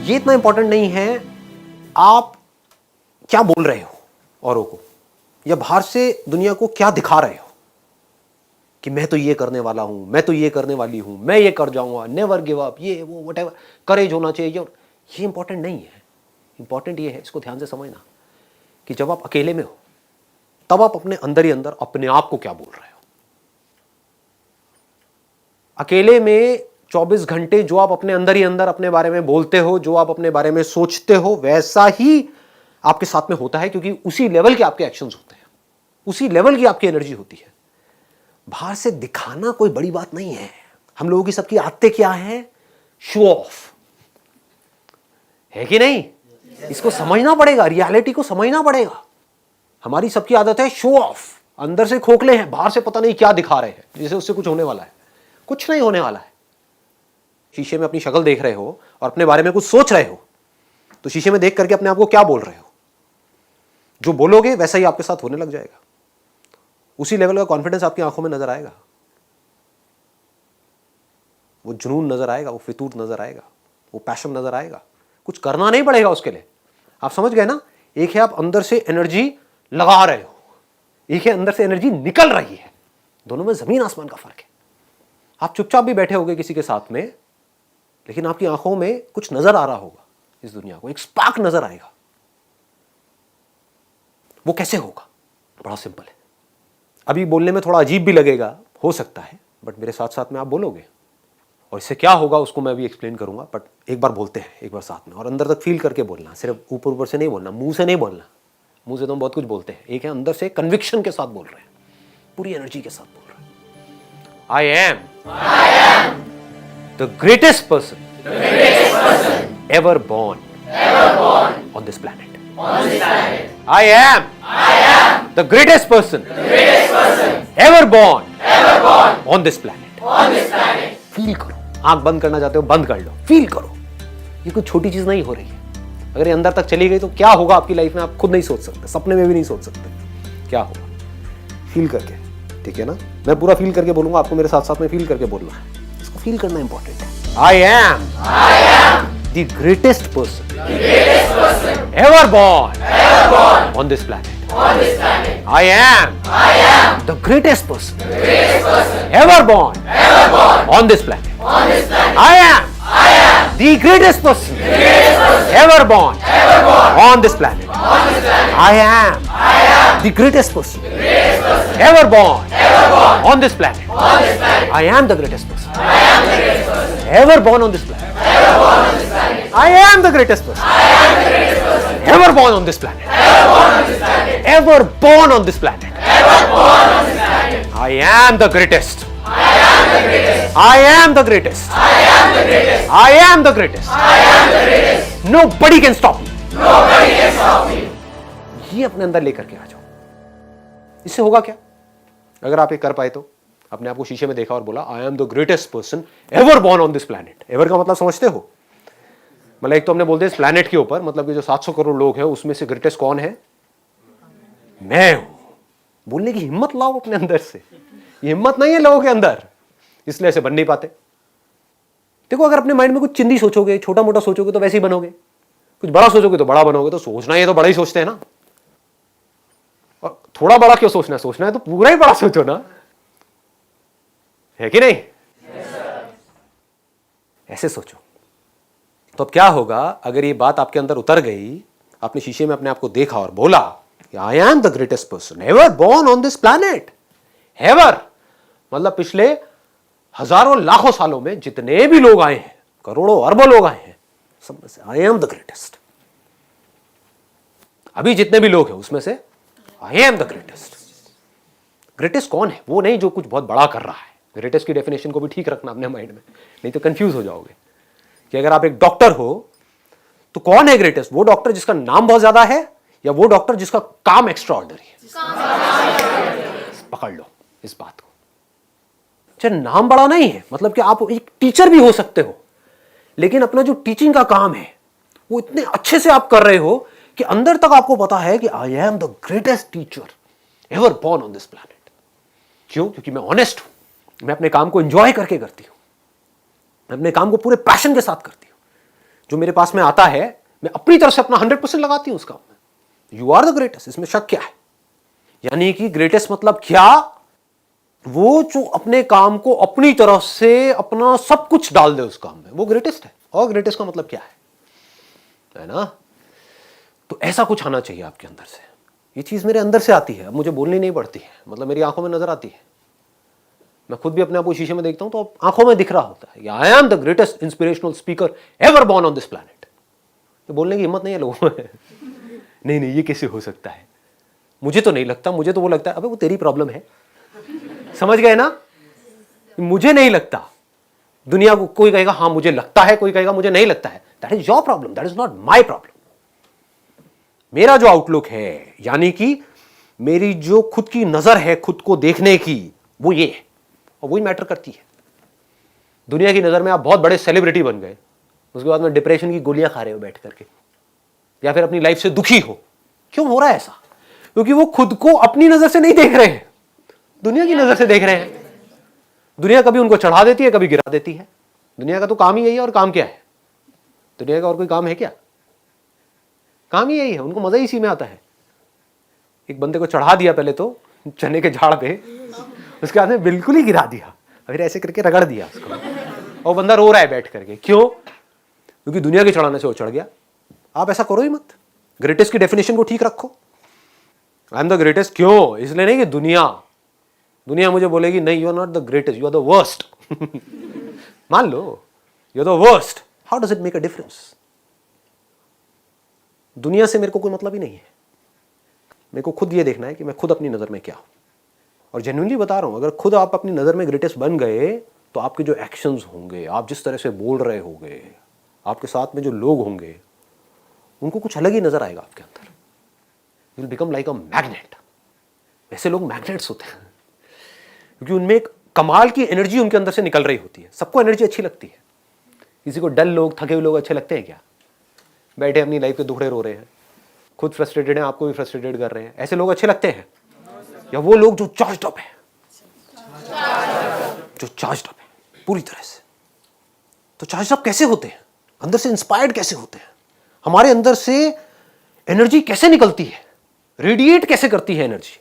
ये इतना इंपॉर्टेंट नहीं है आप क्या बोल रहे हो औरों को, या बाहर से दुनिया को क्या दिखा रहे हो कि मैं तो ये करने वाला हूं, मैं तो ये करने वाली हूं, मैं ये कर जाऊंगा, नेवर गिव अप, ये वो व्हाटएवर, करेज होना चाहिए। ये इंपॉर्टेंट नहीं है। इंपॉर्टेंट ये है, इसको ध्यान से समझना, कि जब आप अकेले में हो तब आप अपने अंदर ही अंदर अपने आप को क्या बोल रहे हो। अकेले में 24 घंटे जो आप अपने अंदर ही अंदर अपने बारे में बोलते हो, जो आप अपने बारे में सोचते हो, वैसा ही आपके साथ में होता है, क्योंकि उसी लेवल के आपके एक्शंस होते हैं, उसी लेवल की आपकी एनर्जी होती है। बाहर से दिखाना कोई बड़ी बात नहीं है। हम लोगों की सबकी आदतें क्या है? शो ऑफ, है कि नहीं? इसको समझना पड़ेगा, रियलिटी को समझना पड़ेगा। हमारी सबकी आदत है शो ऑफ, अंदर से खोखले हैं, बाहर से पता नहीं क्या दिखा रहे हैं, जैसे उससे कुछ होने वाला है। कुछ नहीं होने वाला है। शीशे में अपनी शक्ल देख रहे हो और अपने बारे में कुछ सोच रहे हो, तो शीशे में देख करके अपने आप को क्या बोल रहे हो? जो बोलोगे वैसा ही आपके साथ होने लग जाएगा। उसी लेवल का कॉन्फिडेंस आपकी आंखों में नजर आएगा, वो जुनून नजर आएगा, वो फितूर नजर आएगा, वो पैशन नजर आएगा। कुछ करना नहीं पड़ेगा उसके लिए। आप समझ गए ना? एक है आप अंदर से एनर्जी लगा रहे हो, एक है अंदर से एनर्जी निकल रही है। दोनों में जमीन आसमान का फर्क है। आप चुपचाप भी बैठे होगे किसी के साथ में, लेकिन आपकी आंखों में कुछ नजर आ रहा होगा, इस दुनिया को एक स्पार्क नजर आएगा। वो कैसे होगा? बड़ा सिंपल है। अभी बोलने में थोड़ा अजीब भी लगेगा, हो सकता है, बट मेरे साथ साथ में आप बोलोगे, और इससे क्या होगा उसको मैं भी एक्सप्लेन करूंगा। बट एक बार बोलते हैं, एक बार साथ में, और अंदर तक फील करके बोलना, सिर्फ ऊपर ऊपर से नहीं बोलना, मुंह से नहीं बोलना। मुंह से तो हम बहुत कुछ बोलते हैं, एक है अंदर से कन्विक्शन के साथ बोल रहे हैं, पूरी एनर्जी के साथ बोल रहे हैं। आई am the greatest person ever born on this planet. I am the greatest person ever born on this planet. Feel करो। आंख बंद करना चाहते हो, बंद कर लो, फील करो। ये कोई छोटी चीज नहीं हो रही है। अगर ये अंदर तक चली गई तो क्या होगा आपकी लाइफ में, आप खुद नहीं सोच सकते, सपने में भी नहीं सोच सकते क्या होगा। फील करके, ठीक है ना? मैं पूरा फील करके बोलूंगा, आपको मेरे साथ साथ में फील करके बोलना है। इसको फील करना इंपॉर्टेंट है। I am the greatest person ever born on this planet. I am the greatest person ever born on this planet. I am the greatest person ever born on this planet. I am the greatest person ever born on this planet. I am the greatest person ever born on this planet. I am the greatest person ever born on this planet. Ever born on this planet. I am the greatest. I am the greatest. I am the greatest. Nobody can stop me. ये अपने अंदर लेकर के आ जाओ। इससे होगा क्या? अगर आप ये कर पाए तो, अपने आप को शीशे में देखा और बोला आई am the greatest person ever born on this planet. Ever का मतलब समझते हो? मतलब एक तो हमने बोल दिया इस प्लैनेट के ऊपर, मतलब कि जो 700 करोड़ लोग हैं उसमें से ग्रेटेस्ट कौन है? मैं हूं। बोलने की हिम्मत लाओ अपने अंदर से। ये हिम्मत नहीं है लोगों के अंदर, इसलिए ऐसे बन नहीं पाते। देखो, अगर अपने माइंड में कुछ चिंदी सोचोगे, छोटा मोटा सोचोगे तो वैसे ही बनोगे, कुछ बड़ा सोचोगे तो बड़ा बनोगे। तो सोचना है तो बड़ा ही सोचते हैं ना, और थोड़ा बड़ा क्यों सोचना है? सोचना है तो पूरा ही बड़ा सोचो ना, है कि नहीं? ऐसे सोचो। तो अब क्या होगा अगर ये बात आपके अंदर उतर गई, आपने शीशे में अपने आप को देखा और बोला आई am the greatest person ever born on this planet. Ever मतलब पिछले हजारों लाखों सालों में जितने भी लोग आए हैं, करोड़ों अरबों लोग आए हैं, सब में से आई एम द ग्रेटेस्ट। अभी जितने भी लोग हैं उसमें से आई एम द ग्रेटेस्ट। ग्रेटेस्ट कौन है? वो नहीं जो कुछ बहुत बड़ा कर रहा है। ग्रेटेस्ट की डेफिनेशन को भी ठीक रखना अपने माइंड में, नहीं तो कंफ्यूज हो जाओगे। कि अगर आप एक डॉक्टर हो तो कौन है ग्रेटेस्ट? वो डॉक्टर जिसका नाम बहुत ज्यादा है, या वो डॉक्टर जिसका काम एक्स्ट्रा ऑर्डिनरी है? पकड़ लो इस बात को। चाहे नाम बड़ा नहीं है, मतलब कि आप एक टीचर भी हो सकते हो, लेकिन अपना जो टीचिंग का काम है वो इतने अच्छे से आप कर रहे हो कि अंदर तक आपको पता है कि आई am the greatest teacher ever born on this planet. क्यों? क्योंकि मैं ऑनेस्ट हूं, मैं अपने काम को एंजॉय करके करती हूं, मैं अपने काम को पूरे पैशन के साथ करती हूं। जो मेरे पास में आता है मैं अपनी तरफ से अपना 100% लगाती हूं उस काम में। यू आर द ग्रेटेस्ट, इसमें शक क्या है? यानी कि ग्रेटेस्ट मतलब क्या? वो जो अपने काम को अपनी तरफ से अपना सब कुछ डाल दे उस काम में, वो ग्रेटेस्ट है। और ग्रेटेस्ट का मतलब क्या है ना? तो ऐसा कुछ आना चाहिए आपके अंदर से। ये चीज मेरे अंदर से आती है, अब मुझे बोलनी नहीं पड़ती है, मतलब मेरी आंखों में नजर आती है। मैं खुद भी अपने आप को शीशे में देखता हूं तो आंखों में दिख रहा होता है, आई am the greatest inspirational speaker ever born on this planet. तो बोलने की हिम्मत नहीं है लोगों में। नहीं, ये कैसे हो सकता है? मुझे तो नहीं लगता, मुझे तो वो लगता है अबे वो तेरी प्रॉब्लम है। समझ गए ना? मुझे नहीं लगता। दुनिया को कोई कहेगा हाँ मुझे लगता है, कोई कहेगा मुझे नहीं लगता है। That is your problem, that is not my problem. मेरा जो आउटलुक है, यानी कि मेरी जो खुद की नजर है खुद को देखने की, वो ये है और वही मैटर करती है। दुनिया की नजर में आप बहुत बड़े सेलिब्रिटी बन गए, उसके बाद में डिप्रेशन की गोलियां खा रहे हो बैठ करके, या फिर अपनी लाइफ से दुखी हो। क्यों हो रहा है ऐसा? क्योंकि वो खुद को अपनी नजर से नहीं देख रहे हैं, दुनिया की नजर से देख रहे हैं। दुनिया कभी उनको चढ़ा देती है, कभी गिरा देती है। दुनिया का तो काम ही यही है। और काम क्या है? दुनिया का और कोई काम है क्या? काम ही यही है, उनको मजा ही इसी में आता है। एक बंदे को चढ़ा दिया पहले तो चने के झाड़ पे, उसके बाद में बिल्कुल ही गिरा दिया, फिर ऐसे करके रगड़ दिया उसको, और बंदा रो रहा है बैठ करके। क्यों? क्योंकि दुनिया के चढ़ाने से वो चढ़ गया। आप ऐसा करो ही मत। ग्रेटेस्ट की डेफिनेशन को ठीक रखो। आई एम द ग्रेटेस्ट क्यों? इसलिए नहीं कि दुनिया मुझे बोलेगी नहीं you are not the greatest, you are the worst. मान लो you are the worst, how does it make a difference? दुनिया से मेरे को कोई मतलब ही नहीं है। मेरे को खुद ये देखना है कि मैं खुद अपनी नजर में क्या हूं। और जेन्युइनली बता रहा हूं, अगर खुद आप अपनी नजर में ग्रेटेस्ट बन गए तो आपके जो एक्शंस होंगे, आप जिस तरह से बोल रहे होंगे, आपके साथ में जो लोग होंगे, उनको कुछ अलग ही नजर आएगा आपके अंदर। You will become like a magnet. ऐसे लोग मैग्नेट्स होते हैं क्योंकि उनमें एक कमाल की एनर्जी उनके अंदर से निकल रही होती है। सबको एनर्जी अच्छी लगती है। किसी को डल लोग, थके हुए लोग अच्छे लगते हैं क्या? बैठे अपनी लाइफ के दुखड़े रो रहे हैं, खुद फ्रस्ट्रेटेड हैं, आपको भी फ्रस्ट्रेटेड कर रहे हैं, ऐसे लोग अच्छे लगते हैं? या वो लोग जो चार्ज्ड अप है, जो चार्ज्ड अप है पूरी तरह से? तो चार्ज्ड अप कैसे होते हैं? अंदर से इंस्पायर्ड कैसे होते हैं? हमारे अंदर से एनर्जी कैसे निकलती है? रेडिएट कैसे करती है एनर्जी?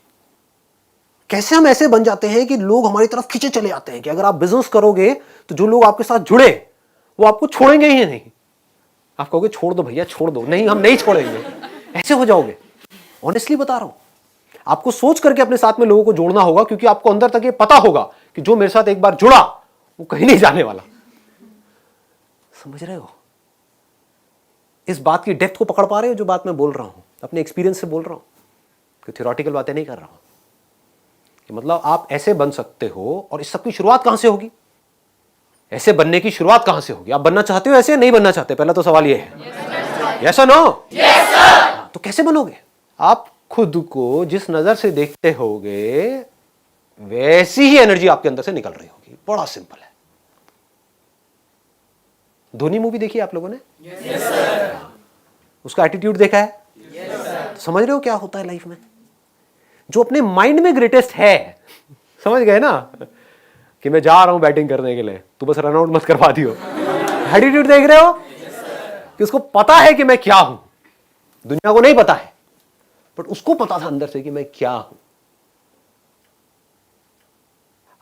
कैसे हम ऐसे बन जाते हैं कि लोग हमारी तरफ खींचे चले आते हैं कि अगर आप बिजनेस करोगे तो जो लोग आपके साथ जुड़े वो आपको छोड़ेंगे ही नहीं। आप कहोगे छोड़ दो भैया, छोड़ दो। नहीं, हम नहीं छोड़ेंगे। ऐसे हो जाओगे। ऑनेस्टली बता रहा हूं, आपको सोच करके अपने साथ में लोगों को जोड़ना होगा, क्योंकि आपको अंदर तक ये पता होगा कि जो मेरे साथ एक बार जुड़ा वो कहीं नहीं जाने वाला। समझ रहे हो? इस बात की डेप्थ को पकड़ पा रहे हो? जो बात मैं बोल रहा हूं अपने एक्सपीरियंस से बोल रहा हूं, कि थ्योरेटिकल बातें नहीं कर रहा हूं। कि मतलब आप ऐसे बन सकते हो। और इस सब की शुरुआत कहां से होगी? ऐसे बनने की शुरुआत कहां से होगी? आप बनना चाहते हो ऐसे? नहीं बनना चाहते? पहला तो सवाल ये है। यस और नो? Yes sir. तो कैसे बनोगे? आप खुद को जिस नजर से देखते होगे वैसी ही एनर्जी आपके अंदर से निकल रही होगी। बड़ा सिंपल है। धोनी मूवी देखी आप लोगों ने? Yes sir. उसका एटीट्यूड देखा है? Yes sir. समझ रहे हो क्या होता है लाइफ में? जो अपने माइंड में ग्रेटेस्ट है, समझ गए ना, कि मैं जा रहा हूं बैटिंग करने के लिए, तू बस रन आउट मत करवा दियो। एटीट्यूड देख रहे हो? कि उसको पता है कि मैं क्या हूं। दुनिया को नहीं पता है, बट उसको पता था अंदर से कि मैं क्या हूं।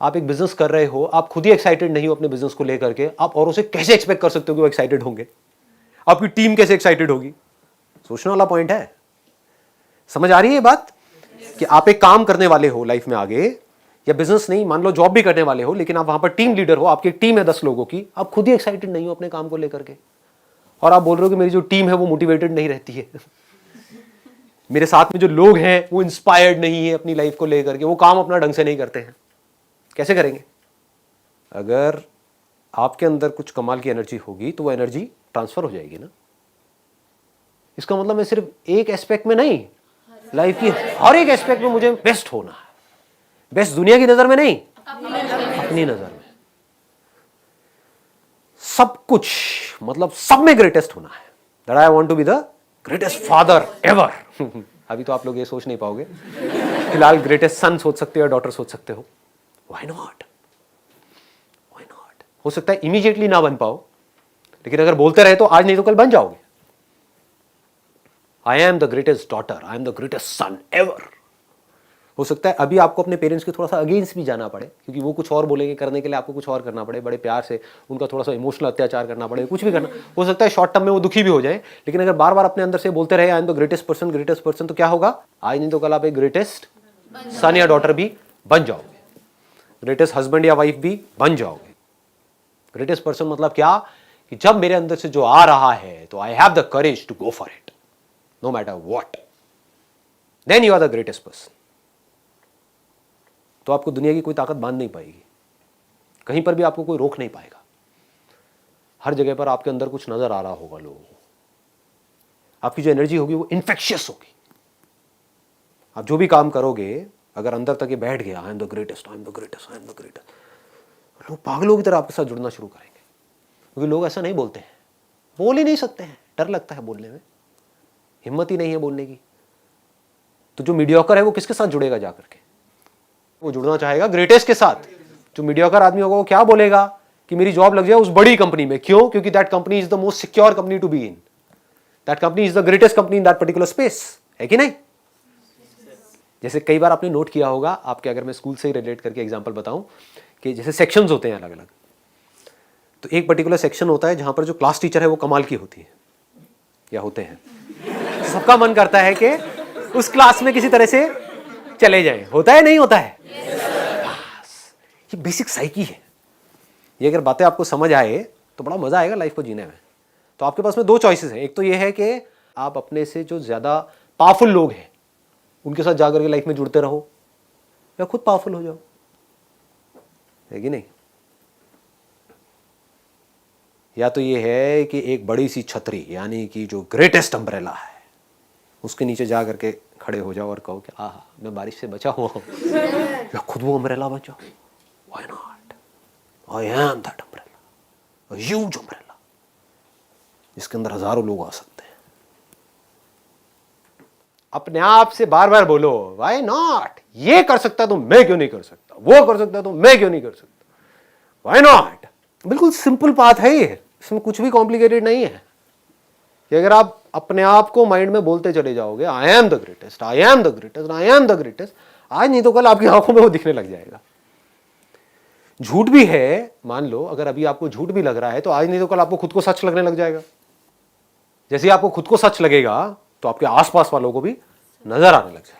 आप एक बिजनेस कर रहे हो, आप खुद ही एक्साइटेड नहीं हो अपने बिजनेस को लेकर के, आप औरों से कैसे एक्सपेक्ट कर सकते हो कि वो एक्साइटेड होंगे? आपकी टीम कैसे एक्साइटेड होगी? सोचने वाला पॉइंट है। समझ आ रही है ये बात? कि आप एक काम करने वाले हो लाइफ में आगे, या बिजनेस नहीं, मान लो जॉब भी करने वाले हो, लेकिन आप वहां पर टीम लीडर हो, आपकी टीम है 10 लोगों की, आप खुद ही एक्साइटेड नहीं हो अपने काम को लेकर के, और आप बोल रहे हो कि मेरी जो टीम है वो मोटिवेटेड नहीं रहती है। मेरे साथ में जो लोग हैं वो इंस्पायर्ड नहीं है अपनी लाइफ को लेकर के, वो काम अपना ढंग से नहीं करते हैं। कैसे करेंगे? अगर आपके अंदर कुछ कमाल की एनर्जी होगी तो वो एनर्जी ट्रांसफर हो जाएगी ना। इसका मतलब मैं सिर्फ एक एस्पेक्ट में नहीं, लाइफ की हर एक एस्पेक्ट में मुझे बेस्ट होना है। बेस्ट दुनिया की नजर में नहीं, अपनी नजर में। सब कुछ, मतलब सब में ग्रेटेस्ट होना है। That I want to be the greatest father ever. अभी तो आप लोग ये सोच नहीं पाओगे, फिलहाल ग्रेटेस्ट सन सोच सकते हो, डॉटर सोच सकते हो। Why not? Why not? हो सकता है इमीडिएटली ना बन पाओ, लेकिन अगर बोलते रहे तो आज नहीं तो कल बन जाओगे। I am the greatest daughter, I am the greatest son ever. हो सकता है अभी आपको अपने पेरेंट्स के थोड़ा सा अगेंस्ट भी जाना पड़े, क्योंकि वो कुछ और बोलेंगे, करने के लिए आपको कुछ और करना पड़े, बड़े प्यार से उनका थोड़ा सा इमोशनल अत्याचार करना पड़े, कुछ भी करना हो सकता है। शॉर्ट टर्म में वो दुखी भी हो जाए, लेकिन अगर बार बार अपने अंदर से बोलते रहे आई एम द ग्रेटेस्ट पर्सन, तो क्या होगा? आज नहीं तो कल आप एक ग्रेटेस्ट सन या डॉटर भी बन जाओगे, ग्रेटेस्ट हस्बैंड या वाइफ भी बन जाओगे। ग्रेटेस्ट पर्सन मतलब क्या? कि जब मेरे अंदर से जो आ रहा है तो I have the courage to go for it, no matter what, then you are the greatest person. तो आपको दुनिया की कोई ताकत बांध नहीं पाएगी, कहीं पर भी आपको कोई रोक नहीं पाएगा। हर जगह पर आपके अंदर कुछ नजर आ रहा होगा लोगों को, आपकी जो एनर्जी होगी वो इन्फेक्शियस होगी। आप जो भी काम करोगे, अगर अंदर तक ये बैठ गया आई am the greatest, I am the greatest, I am the greatest, लोग पागलों की तरह आपके साथ जुड़ना शुरू करेंगे, क्योंकि लोग ऐसा नहीं बोलते हैं, बोल ही नहीं सकते हैं, डर लगता है बोलने में, हिम्मत ही नहीं है बोलने की। तो जो मीडियोकर है वो किसके साथ जुड़ेगा जाकर के? वो जुड़ना चाहेगा ग्रेटेस्ट के साथ। जो मीडियोकर आदमी होगा वो क्या बोलेगा? कि मेरी जॉब लग जाए उस बड़ी कंपनी में। क्यों? क्योंकि that company is the most secure company to be in, that company is the greatest company in that particular space, है कि नहीं? जैसे कई बार आपने नोट किया होगा, आपके अगर मैं स्कूल से ही रिलेट करके एग्जांपल बताऊं, कि जैसे सेक्शंस होते हैं अलग अलग, तो एक पर्टिकुलर सेक्शन होता है जहां पर जो क्लास टीचर है वो कमाल की होती है या होते हैं, सबका मन करता है कि उस क्लास में किसी तरह से चले जाएं। होता है नहीं होता है? बस ये बेसिक साइकी है। ये अगर बातें आपको समझ आए तो बड़ा मजा आएगा लाइफ को जीने में। तो आपके पास में दो चॉइसेस हैं, एक तो ये है कि आप अपने से जो ज्यादा पावरफुल लोग हैं उनके साथ जाकर के लाइफ में जुड़ते रहो, या खुद पावरफुल हो जाओ, है कि नहीं? या तो ये है कि एक बड़ी सी छतरी, यानी कि जो ग्रेटेस्ट अम्ब्रेला है, उसके नीचे जा करके खड़े हो जाओ और कहो कि आहा मैं बारिश से बचा हुआ हूं, या खुद वो अम्ब्रेला बन जाओ। Why not? I am that umbrella, a huge umbrella, जिसके अंदर हजारों लोग आ सकते हैं। अपने आप से बार बार बोलो व्हाई नॉट? ये कर सकता तो मैं क्यों नहीं कर सकता, वो कर सकता तो मैं क्यों नहीं कर सकता, व्हाई नॉट? बिल्कुल सिंपल बात है ये, इसमें कुछ भी कॉम्प्लिकेटेड नहीं है। कि अगर आप अपने आप को माइंड में बोलते चले जाओगे I am the greatest, I am the greatest, I am the greatest, आज नहीं तो कल आपकी आंखों में वो दिखने लग जाएगा। झूठ भी है, मान लो अगर अभी आपको झूठ भी लग रहा है तो आज नहीं तो कल आपको खुद को सच लगने लग जाएगा। जैसे ही आपको खुद को सच लगेगा तो आपके आसपास वालों को भी नजर आने लग जाएगा।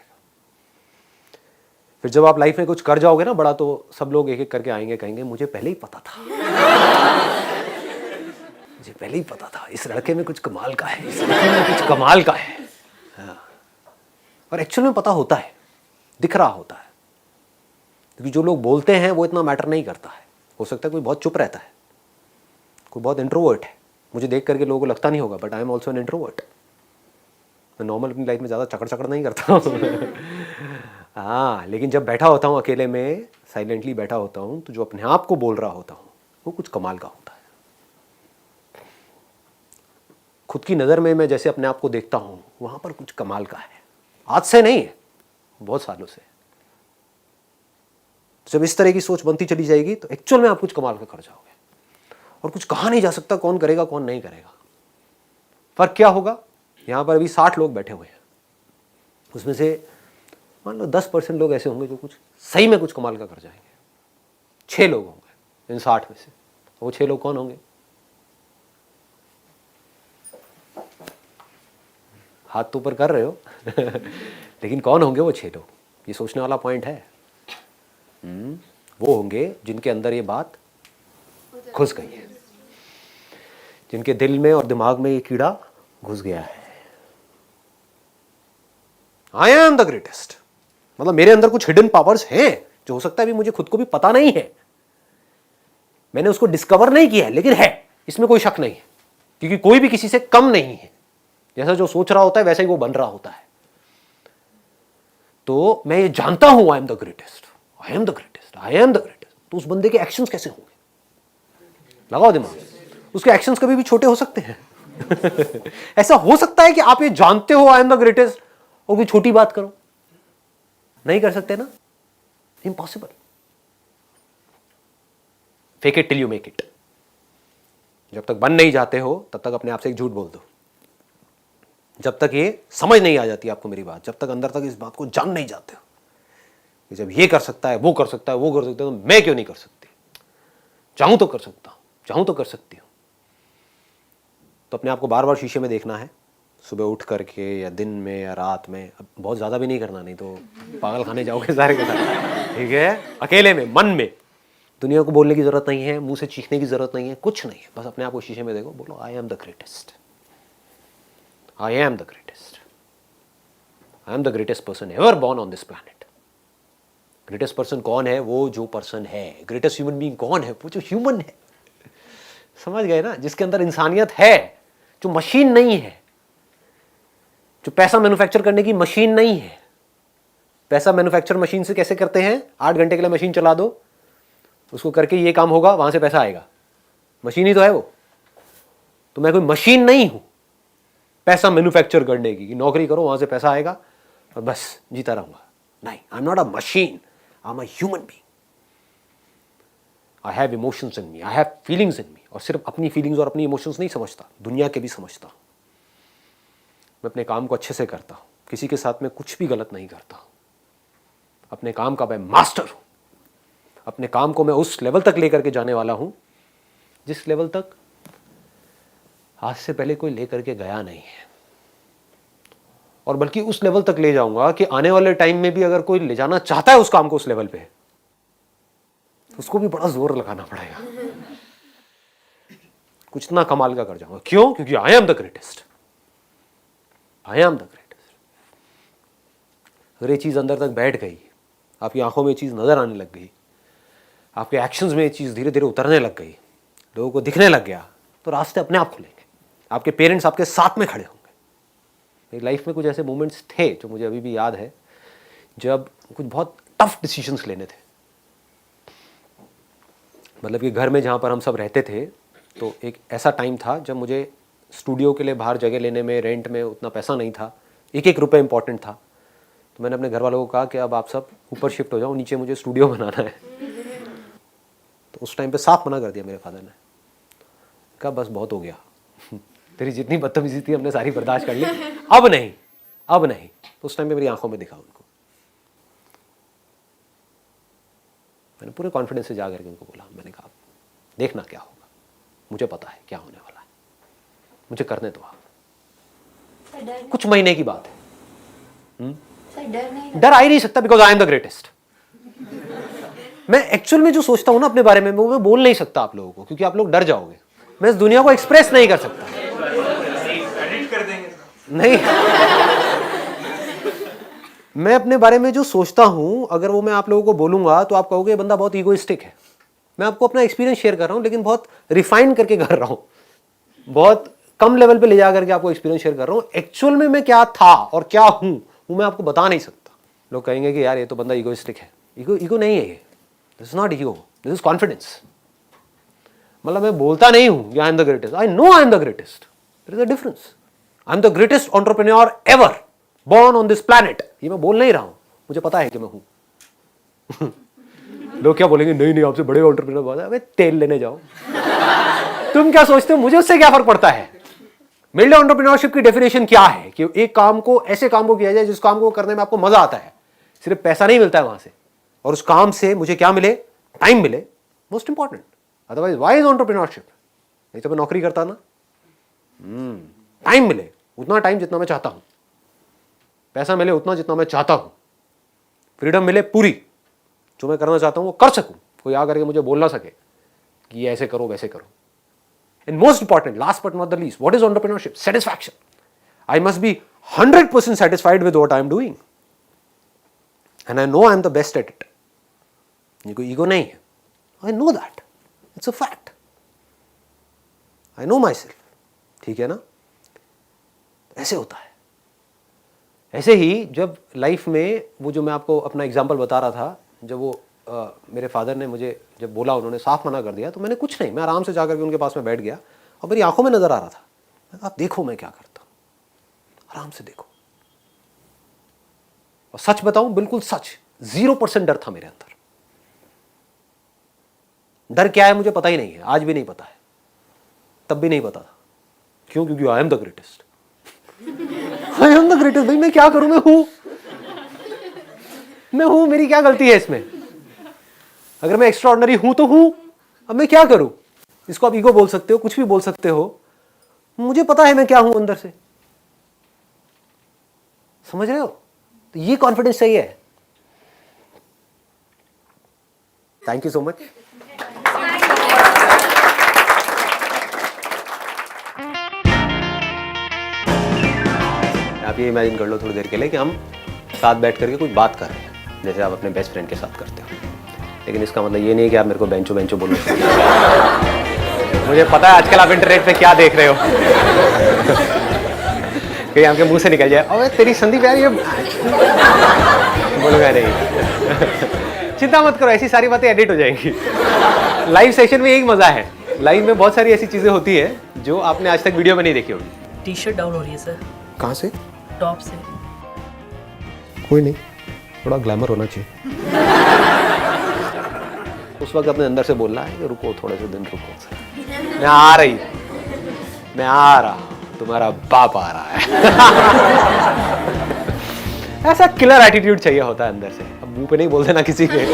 फिर जब आप लाइफ में कुछ कर जाओगे ना बड़ा, तो सब लोग एक एक करके आएंगे, कहेंगे मुझे पहले ही पता था, मुझे पहले ही पता था, इस लड़के में कुछ कमाल का है, इस लड़के में कुछ कमाल का है। हाँ। और एक्चुअल में पता होता है, दिख रहा होता है, क्योंकि जो लोग बोलते हैं वो इतना मैटर नहीं करता है। हो सकता है कोई बहुत चुप रहता है, कोई बहुत इंट्रोवर्ट है, मुझे देख करके लोगों को लगता नहीं होगा, but I am also an introvert. मैं नॉर्मल अपनी लाइफ में ज़्यादा चकड़ नहीं करता हूँ। हाँ, लेकिन जब बैठा होता हूँ अकेले में, साइलेंटली बैठा होता हूँ, तो जो अपने आप को बोल रहा होता हूँ वो कुछ कमाल का होता है। खुद की नज़र में मैं जैसे अपने आप को देखता हूँ वहाँ पर कुछ कमाल का है। आज से नहीं है, बहुत सालों से। जब इस तरह की सोच बनती चली जाएगी तो एक्चुअल में आप कुछ कमाल का कर जाओगे, और कुछ कहा नहीं जा सकता कौन करेगा कौन नहीं करेगा। फर्क क्या होगा? यहाँ पर अभी 60 लोग बैठे हुए हैं, उसमें से मान लो 10% लोग ऐसे होंगे जो कुछ सही में कुछ कमाल का कर जाएंगे। 6 लोग होंगे इन 60 में से। वो 6 लोग कौन होंगे? हाथ तो ऊपर कर रहे हो लेकिन कौन होंगे वो 6 लोग? ये सोचने वाला पॉइंट है। वो होंगे जिनके अंदर ये बात घुस गई है, जिनके दिल में और दिमाग में ये कीड़ा घुस गया है। आई एम द ग्रेटेस्ट, मतलब मेरे अंदर कुछ हिडन पावर्स हैं जो हो सकता है अभी मुझे खुद को भी पता नहीं है, मैंने उसको डिस्कवर नहीं किया है, लेकिन है, इसमें कोई शक नहीं है, क्योंकि कोई भी किसी से कम नहीं है। जैसा जो सोच रहा होता है वैसा ही वो बन रहा होता है। तो मैं ये जानता हूं I am the greatest, I am the greatest, I am the greatest. तो उस बंदे के एक्शंस कैसे होंगे? लगाओ दिमाग, उसके एक्शंस कभी भी छोटे हो सकते हैं। ऐसा हो सकता है कि आप ये जानते हो आई एम द ग्रेटेस्ट और कोई छोटी बात करो? नहीं कर सकते ना, impossible. Fake it till you make it. जब तक बन नहीं जाते हो तब तक अपने आप से एक झूठ बोल दो। जब तक ये समझ नहीं आ जाती आपको मेरी बात, जब तक अंदर तक इस बात को जान नहीं जाते हो कि जब ये कर सकता है, वो कर सकता है, वो कर सकता है, तो मैं क्यों नहीं कर सकती? चाहूं तो कर सकता हूं, चाहूं तो कर सकती हूं। तो अपने आप को बार बार शीशे में देखना है, सुबह उठ करके या दिन में या रात में। अब बहुत ज़्यादा भी नहीं करना, नहीं तो पागल खाने जाओगे सारे के सारे, ठीक है? अकेले में, मन में। दुनिया को बोलने की ज़रूरत नहीं है, मुंह से चीखने की ज़रूरत नहीं है, कुछ नहीं है। बस अपने आप को शीशे में देखो, बोलो आई am the greatest, I am the greatest, I am the greatest person ever born on this planet. Greatest person कौन है? वो जो पर्सन है। ग्रेटेस्ट ह्यूमन बीइंग कौन है? वो जो ह्यूमन है। समझ गए ना? जिसके अंदर इंसानियत है, जो मशीन नहीं है, जो पैसा मैन्युफैक्चर करने की मशीन नहीं है। पैसा मैन्युफैक्चर मशीन से कैसे करते हैं? 8 घंटे के लिए मशीन चला दो, उसको करके ये काम होगा, वहां से पैसा आएगा। मशीन ही तो है वो। तो मैं कोई मशीन नहीं हूं पैसा मैन्युफैक्चर करने की, नौकरी करो वहां से पैसा आएगा और बस जीता रहूंगा। नहीं, I am not a machine, I am a human being. I have emotions in me, I have feelings in me. और सिर्फ अपनी फीलिंग्स और अपनी इमोशंस नहीं समझता, दुनिया के भी समझता हूं। मैं अपने काम को अच्छे से करता हूं, किसी के साथ में कुछ भी गलत नहीं करता हूं। अपने काम का मैं मास्टर हूं। अपने काम को मैं उस लेवल तक लेकर के जाने वाला हूं जिस लेवल तक आज से पहले कोई लेकर के गया नहीं है। और बल्कि उस लेवल तक ले जाऊंगा कि आने वाले टाइम में भी अगर कोई ले जाना चाहता है उस काम को उस लेवल पे, उसको भी बड़ा जोर लगाना पड़ेगा। कुछ इतना कमाल का कर जाऊंगा। क्यों? क्योंकि आई am the greatest, I am the greatest. अगर ये चीज अंदर तक बैठ गई, आपकी आंखों में ये चीज नजर आने लग गई, आपके एक्शंस में ये चीज धीरे धीरे उतरने लग गई, लोगों को दिखने लग गया, तो रास्ते अपने आप खुलेंगे। आपके पेरेंट्स आपके साथ में खड़े होंगे। मेरी लाइफ में कुछ ऐसे मोमेंट्स थे जो मुझे अभी भी याद है, जब कुछ बहुत टफ डिसीजंस लेने थे। मतलब कि घर में जहाँ पर हम सब रहते थे, तो एक ऐसा टाइम था जब मुझे स्टूडियो के लिए बाहर जगह लेने में, रेंट में उतना पैसा नहीं था, एक एक रुपये इंपॉर्टेंट था। तो मैंने अपने घर वालों को कहा कि अब आप सब ऊपर शिफ्ट हो जाओ, नीचे मुझे स्टूडियो बनाना है। तो उस टाइम पे साफ मना कर दिया मेरे फादर ने। कहा बस बहुत हो गया, तेरी जितनी बदतमीजी थी हमने सारी बर्दाश्त कर ली, अब नहीं, अब नहीं। तो उस टाइम पे मेरी आंखों में दिखा उनको। मैंने पूरे कॉन्फिडेंस से जा करके उनको बोला, मैंने कहा देखना क्या होगा, मुझे पता है क्या होने वाला है, मुझे करने दो आप। कुछ महीने की बात है। डर आ ही नहीं सकता, because I am the greatest. मैं एक्चुअल में जो सोचता हूं ना अपने बारे में, वो मैं बोल नहीं सकता आप लोगों को, क्योंकि आप लोग डर जाओगे। मैं इस दुनिया को एक्सप्रेस नहीं कर सकता। नहीं, मैं अपने बारे में जो सोचता हूं, अगर वो मैं आप लोगों को बोलूंगा तो आप कहोगे बंदा बहुत ईगोइस्टिक है। मैं आपको अपना एक्सपीरियंस शेयर कर रहा हूं, लेकिन बहुत रिफाइन करके कर रहा हूं, बहुत कम लेवल पे ले जा करके आपको एक्सपीरियंस शेयर कर रहा हूं। एक्चुअल में मैं क्या था और क्या हूं वो मैं आपको बता नहीं सकता। लोग कहेंगे कि यार ये तो बंदा ईगोइस्टिक है। ईगो नहीं है ये, this is not ego, this is confidence. मतलब मैं बोलता नहीं हूं I am the greatest, I know I am the greatest. There is a difference. I am the greatest entrepreneur ever born on this planet। ये मैं बोल नहीं रहा हूं, मुझे पता है कि मैं हूं। लोग क्या बोलेंगे, नहीं नहीं आपसे बड़े एंटरप्रेन्योर बात है। अबे तेल लेने जाओ। तुम क्या सोचते हो मुझे उससे क्या फर्क पड़ता है? मेरे लिए एंटरप्रेन्योरशिप की डेफिनेशन क्या है कि एक काम को, ऐसे काम को किया जाए जिस काम को करने में आपको मजा आता है, सिर्फ पैसा नहीं मिलता है वहां से, और उस काम से मुझे क्या मिले? टाइम मिले, most important. Otherwise why is entrepreneurship? नहीं तो मैं नौकरी करता ना। टाइम मिले, उतना टाइम जितना मैं चाहता हूं, पैसा मिले उतना जितना मैं चाहता हूं, फ्रीडम मिले पूरी, जो मैं करना चाहता हूं वो कर सकूं, कोई आकर के मुझे बोल ना सके कि ये ऐसे करो वैसे करो। And most important, last but not the least, what is entrepreneurship? Satisfaction. I must be 100% satisfied with what I am doing and I know I am the best at it। ये कोई ईगो नहीं है, I know that, it's a fact, I know myself। ठीक है ना? ऐसे होता है। ऐसे ही जब लाइफ में वो जो मैं आपको अपना एग्जांपल बता रहा था, जब वो मेरे फादर ने मुझे जब बोला, उन्होंने साफ मना कर दिया, तो मैंने कुछ नहीं, मैं आराम से जाकर के उनके पास में बैठ गया और मेरी आंखों में नजर आ रहा था। मैं कहा देखो मैं क्या करता हूं, आराम से देखो। और सच बताऊं, बिल्कुल सच, 0% डर था मेरे अंदर। डर क्या है मुझे पता ही नहीं है, आज भी नहीं पता है। तब भी नहीं पता था। क्यों? क्योंकि आई am the greatest. I am the greatest. भाई मैं क्या करूं? मैं हूं, मेरी क्या गलती है इसमें? अगर मैं एक्स्ट्रा ऑर्डिनरी हूं तो हूं, अब मैं क्या करूं? इसको आप ईगो बोल सकते हो, कुछ भी बोल सकते हो, मुझे पता है मैं क्या हूं अंदर से। समझ रहे हो? तो ये कॉन्फिडेंस चाहिए। Thank you so much. आप ये इमेजिन कर लो थोड़ी देर के लिए कि हम साथ बैठ करके कुछ बात कर रहे हैं, जैसे आप अपने बेस्ट फ्रेंड के साथ करते हो। लेकिन इसका मतलब ये नहीं है कि आप मेरे को बेंचो बेंचो बोलो। मुझे पता है आजकल आप इंटरनेट पे क्या देख रहे हो। कहीं आपके मुंह से निकल जाए, अबे तेरी संदीप यार ये बोलूंगा नहीं। चिंता मत करो, ऐसी सारी बातें एडिट हो जाएंगी। लाइव सेशन में यही मजा है। लाइव में बहुत सारी ऐसी चीजें होती है जो आपने आज तक वीडियो में नहीं देखी होगी। टी शर्ट डाउन हो रही है सर। कहाँ से? टॉप से। कोई नहीं, थोड़ा ग्लैमर होना चाहिए। उस वक्त अपने अंदर से बोलना है कि रुको, थोड़े से दिन रुको, मैं आ रहा, तुम्हारा बाप आ रहा है। ऐसा किलर एटीट्यूड चाहिए होता है अंदर से। अब मुंह पे नहीं बोल देना किसी के,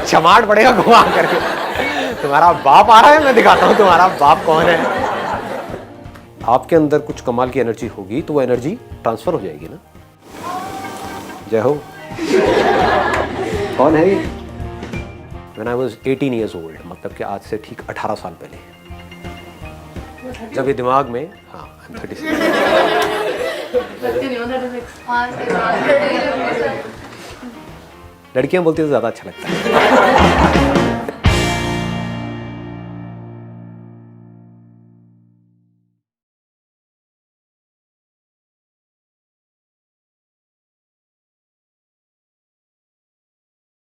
चमाट पड़ेगा घुमा करके। तुम्हारा बाप आ रहा है, मैं दिखाता हूँ तुम्हारा बाप कौन है। आपके अंदर कुछ कमाल की एनर्जी होगी तो वो एनर्जी ट्रांसफर हो जाएगी ना। जय हो। कौन है ये? When I was 18 years old, मतलब कि आज से ठीक 18 साल पहले, जब ये दिमाग में, हाँ I'm 36। लड़कियां बोलती है तो ज़्यादा अच्छा लगता है।